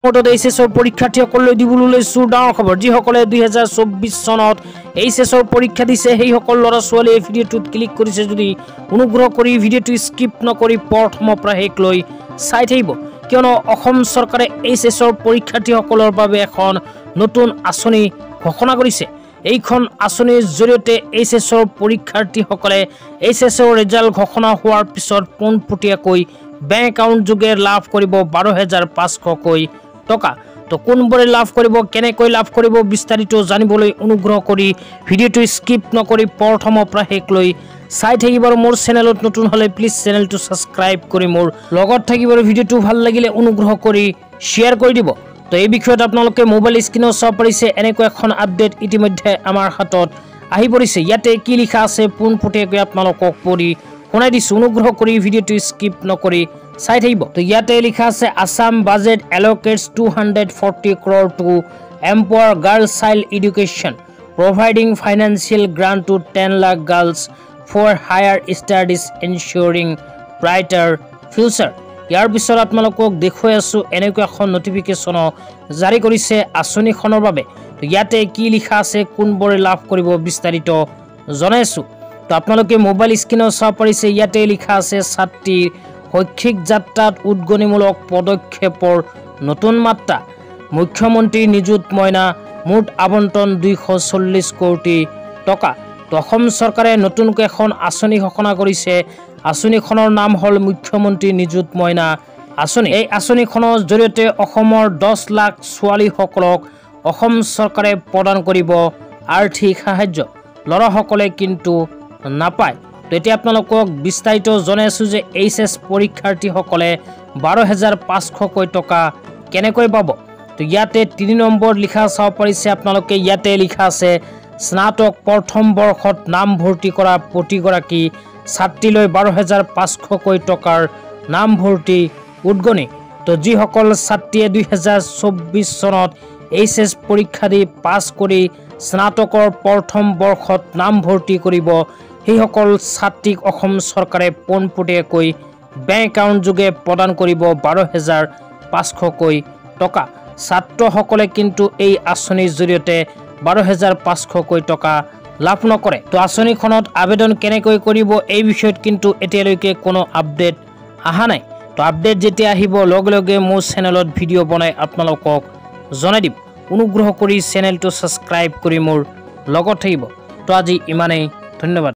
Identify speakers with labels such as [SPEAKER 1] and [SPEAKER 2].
[SPEAKER 1] এইচএছৰ পৰীক্ষাৰ্থীসকললৈ দিবলৈ লৈছো ডাঙৰ খবৰ। যিসকলে 2024 চনত এইচএছৰ পৰীক্ষা দিছে সেইসকল ল'ৰা ছোৱালীয়ে ভিডিঅ'টোত ক্লিক কৰিছে যদি অনুগ্ৰহ কৰি ভিডিঅ'টো স্কিপ নকৰি প্ৰথমৰ পৰা শেষলৈ চাই থাকিব, কিয়নো অসম চৰকাৰে এইচএছৰ পৰীক্ষাৰ্থীসকলৰ বাবে এখন নতুন আঁচনি ঘোষণা কৰিছে। এইখন আঁচনিৰ জৰিয়তে এইচএছৰ পৰীক্ষাৰ্থীসকলে এইচএছৰ ৰিজাল্ট ঘোষণা হোৱাৰ পিছত পোনপটীয়াকৈ বেংক একাউণ্ট যোগে লাভ কৰিব 12,500কৈ টকা। তো কোনবোৰে লাভ কৰিব, কেনেকৈ লাভ কৰিব, বিস্তাৰিত জানিবলৈ অনুগ্ৰহ কৰি ভিডিঅ'টো স্কিপ নকৰি প্ৰথমৰ পৰা শেষলৈ চাই থাকিব। আৰু মোৰ চেনেলত নতুন হ'লে প্লিজ চেনেলটো ছাবস্ক্ৰাইব কৰি মোৰ লগত থাকিব। ভিডিঅ'টো ভাল লাগিলে অনুগ্ৰহ কৰি শ্বেয়াৰ কৰি দিব। তো এই বিষয়ত আপোনালোকে মোবাইল স্ক্ৰীনত চাব পাৰিছে এনেকৈ এখন আপডেট ইতিমধ্যে আমাৰ হাতত আহি পৰিছে। ইয়াতে কি লিখা আছে পোনপটীয়াকৈ আপোনালোকক পঢ়ি শুনাই দিছোঁ, অনুগ্ৰহ কৰি ভিডিঅ'টো স্কিপ নকৰি চাই থাকিব। তো ইয়াতে লিখা আছে Assam budget এলোকেটস 240 crore to empower girl child education, providing financial grant to 10 lakh girls for higher studies, ensuring brighter future. ইয়াৰ পিছত আপোনালোকক দেখুৱাই আছো এনেকৈ এখন নটিফিকেশ্যন জাৰি কৰিছে আঁচনিখনৰ বাবে। তো ইয়াতে কি লিখা আছে, কোনবোৰে লাভ কৰিব, বিস্তাৰিত জনাইছো। তো আপোনালোকে মোবাইল স্ক্ৰীনত চাব পাৰিছে ইয়াতে লিখা আছে ছাত্ৰীৰ শৈক্ষিক যাত্ৰাত উদ্গনিমূলক পদক্ষেপৰ নতুন মাত্ৰা, মুখ্যমন্ত্ৰী নিযুত মইনা, মুঠ আবণ্টন 240 কোটি টকা। তো অসম চৰকাৰে নতুনকৈ এখন আঁচনি ঘোষণা কৰিছে। আঁচনিখনৰ নাম হ'ল মুখ্যমন্ত্ৰী নিযুত মইনা আঁচনি। এই আঁচনিখনৰ জৰিয়তে অসমৰ 10 লাখ ছোৱালীসকলক অসম চৰকাৰে প্ৰদান কৰিব আৰ্থিক সাহায্য, ল'ৰাসকলে কিন্তু নাপায়। তো এতিয়া আপোনালোকক বিস্তাৰিত জনাইছোঁ যে এইচএছ পৰীক্ষাৰ্থীসকলে 12,500কৈ টকা কেনেকৈ পাব। তো ইয়াতে 3 নম্বৰ লিখা চাব পাৰিছে আপোনালোকে। ইয়াতে লিখা আছে স্নাতক প্ৰথম বৰ্ষত নামভৰ্তি কৰা প্ৰতিগৰাকী ছাত্ৰীলৈ 12,500কৈ টকাৰ নামভৰ্তি উদ্গনি। তো যিসকল ছাত্ৰীয়ে 2024 চনত এইচএছ পৰীক্ষা দি পাছ কৰি স্নাতকৰ প্ৰথম বৰ্ষত নামভৰ্তি কৰিব সেইসকল ছাত্ৰীক অসম চৰকাৰে পোনপটীয়াকৈ বেংক একাউণ্ট যোগে প্ৰদান কৰিব 12,500কৈ টকা। ছাত্ৰসকলে কিন্তু এই আঁচনিৰ জৰিয়তে 12,500কৈ টকা লাভ নকৰে। তো আঁচনিখনত আবেদন কেনেকৈ কৰিব এই বিষয়ত কিন্তু এতিয়ালৈকে কোনো আপডেট অহা নাই। তো আপডেট যেতিয়া আহিব লগে লগে মোৰ চেনেলত ভিডিঅ' বনাই আপোনালোকক জনাই দিম। অনুগ্ৰহ কৰি চেনেলটো ছাবস্ক্ৰাইব কৰি মোৰ লগত থাকিব। তো আজি ইমানেই, ধন্যবাদ।